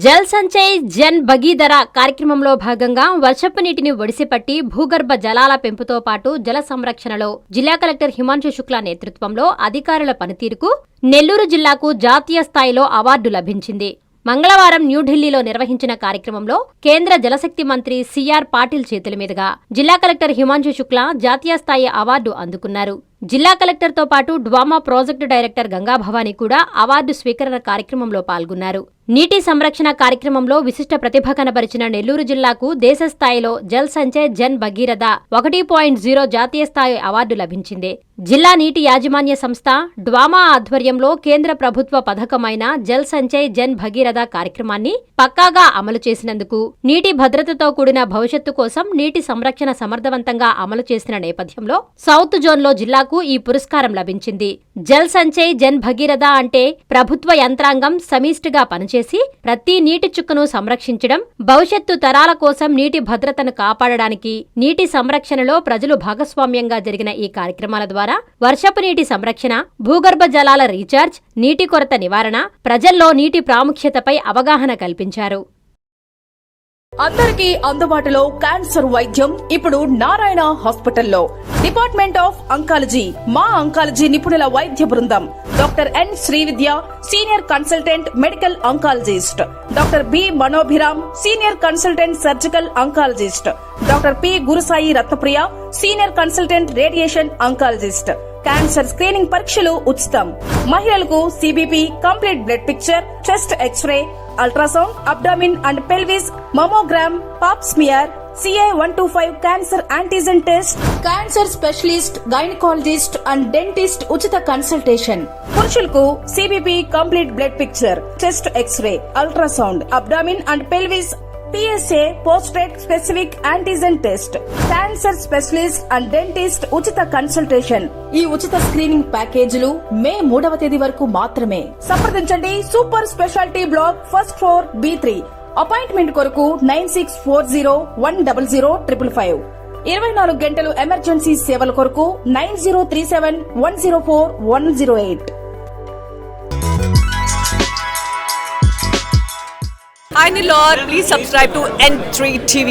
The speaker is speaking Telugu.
జల్ సంచయ్ జన్ భగీరథ కార్యక్రమంలో భాగంగా వర్షపు నీటిని ఒడిసిపట్టి భూగర్భ జలాల పెంపుతో పాటు జల సంరక్షణలో జిల్లా కలెక్టర్ హిమాంశు శుక్లా నేతృత్వంలో అధికారుల పనితీరుకు నెల్లూరు జిల్లాకు జాతీయ స్థాయిలో అవార్డు లభించింది. మంగళవారం న్యూఢిల్లీలో నిర్వహించిన కార్యక్రమంలో కేంద్ర జలశక్తి మంత్రి సిఆర్ పాటిల్ చేతుల మీదుగా జిల్లా కలెక్టర్ హిమాంశు శుక్లా జాతీయ స్థాయి అవార్డు అందుకున్నారు. జిల్లా కలెక్టర్తో పాటు డ్వామా ప్రాజెక్టు డైరెక్టర్ గంగాభవాని కూడా అవార్డు స్వీకరణ కార్యక్రమంలో పాల్గొన్నారు. నీటి సంరక్షణ కార్యక్రమంలో విశిష్ట ప్రతిభ కనబరిచిన నెల్లూరు జిల్లాకు దేశ స్థాయిలో జల్ సంచయ్ జన్ భగీరథ 1.0 జాతీయ స్థాయి అవార్డు లభించింది. జిల్లా నీటి యాజమాన్య సంస్థ డ్వామా ఆధ్వర్యంలో కేంద్ర ప్రభుత్వ పథకమైన జల్ సంచయ్ జన్ భగీరథ కార్యక్రమాన్ని పక్కాగా అమలు చేసినందుకు, నీటి భద్రతతో కూడిన భవిష్యత్తు కోసం నీటి సంరక్షణ సమర్థవంతంగా అమలు చేసిన నేపథ్యంలో సౌత్ జోన్లో జిల్లాకు ఈ పురస్కారం లభించింది. జల్ సంచయ్ జన్ భగీరథ అంటే ప్రభుత్వ యంత్రాంగం సమిష్టిగా పనిచేసి ప్రతి నీటి చుక్కను సంరక్షించడం, భవిష్యత్తు తరాల కోసం నీటి భద్రతను కాపాడడానికి నీటి సంరక్షణలో ప్రజలు భాగస్వామ్యంగా జరిగిన ఈ కార్యక్రమాల ద్వారా వర్షపు నీటి సంరక్షణ, భూగర్భ జలాల రీఛార్జ్, నీటి కొరత నివారణ, ప్రజల్లో నీటి ప్రాముఖ్యతపై అవగాహన కల్పించారు. అందరికీ అందుబాటులో క్యాన్సర్ వైద్యం ఇప్పుడు నారాయణ హాస్పిటల్లో. డిపార్ట్మెంట్ ఆఫ్ అంకాలజీ, మా అంకాలజీ నిపుణుల వైద్య బృందం. Doctor N Srividya, senior consultant medical oncologist. Doctor B Manobhiram, senior consultant surgical oncologist. Doctor P Gurusai Ratnapriya, senior consultant radiation oncologist. Cancer screening పరీక్షలు ఉచితం. మహిళలకు CBP, complete blood picture, chest X-ray, ultrasound, abdomen and pelvis, mammogram, pap smear, CA-125 cancer antigen test, cancer specialist, gynaecologist and dentist ఉచిత కన్సల్టేషన్. పురుషులకు CBP, complete blood picture, chest X-ray, ultrasound, abdomen and pelvis, PSA పోస్ట్రేట్ specific antigen test, cancer specialist and dentist ఉచిత కన్సల్టేషన్. ఈ ఉచిత స్క్రీనింగ్ ప్యాకేజీలు మే 3వ తేదీ వరకు మాత్రమే. సంప్రదించండి super speciality block, first floor, B3. Appointment కొరకు 9640100555. 24 గంటలు ఎమర్జెన్సీ సేవల కొరకు 9037104108. Hi Nilor, please subscribe to N3 TV.